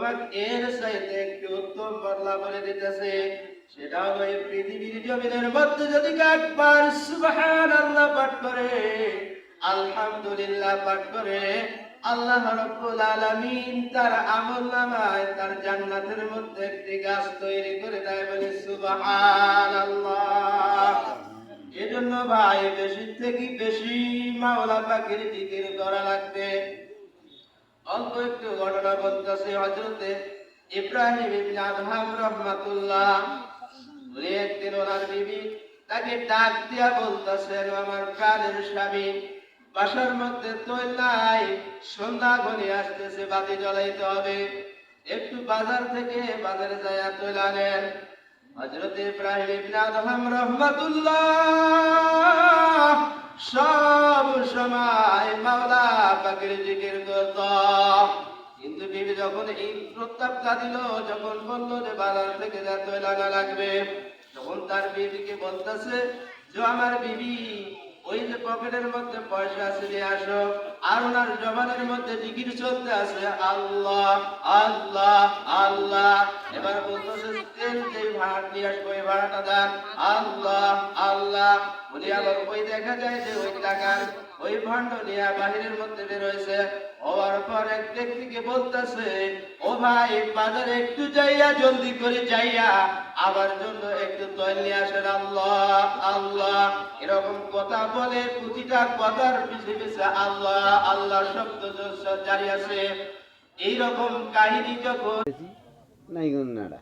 তোমাকে এর চাইতে একটু উত্তম বদলা বলে দিতেছে, সেটা হলো এই পৃথিবীর জমিনের মধ্যে যদি একবার সুবহানাল্লাহ পাঠ করে, আলহামদুলিল্লাহ পাঠ করে, আল্লাহ রাব্বুল আলামিন তার আমলনামায় তার জান্নাতের মধ্যে একটি গাছ তৈরি করে দেয়। বলে সুবহানাল্লাহ। এজন্য ভাই বেশি থেকে বেশি মাওলা পাকের জিকির করা লাগবে। অল্প একটু ঘটনা বলতেছে। হযরতে ইব্রাহিম ইবনে আদহাম রাহমাতুল্লাহ, উনি একদিন ওনার বিবি তাকে ডাক দিয়া বলতেছেন, আমার প্রাণের স্বামী, বাসার মধ্যে তৈল নাই, সন্ধ্যা ঘনিয়ে আসতেছে, বাতি জ্বালাইতে হবে, একটু বাজার থেকে বাজারে যাইয়া তৈল আনেন। হযরত ইব্রাহিম ইবনে আদহাম রাহমাতুল্লাহ সব সময় মাওলা পাকের জিকির করত। কিন্তু বিবি যখন এই প্রস্তাবটা দিল, যখন বলল যে বাজার থেকে যা তৈল আনা লাগবে, তখন তার বিবিকে বলতেছে যে আমার বিবি, ওই যে পকেটের মধ্যে পয়সা আছে নিয়ে আসো। আর ওনার জবানের মধ্যে জিকির চলতে আছে, আল্লাহ আল্লাহ আল্লাহ। এবার বলতেছে তেল যে ভাড়া নিয়ে আসবো, ওই ভাড়াটা দেন, আল্লাহ আল্লাহ। উনি আবার ওই দেখা যায় যে ওই টাকার ওই ভাণ্ড নিয়ে বাহিরের মধ্যে বের হয়েছে। হওয়ার পর এক ব্যক্তিকে বলতেছে, ও ভাই, বাজারে একটু যাইয়া, জলদি করে যাইয়া আমার জন্য একটু তৈল নিয়ে আসেন, আল্লাহ আল্লাহ। এরকম কথা বলে প্রতিটা কথার পিছে পিছে আল্লাহ আল্লাহ শব্দ জারি আছে। এইরকম কাহিনী যখন নাই গুন্নাটা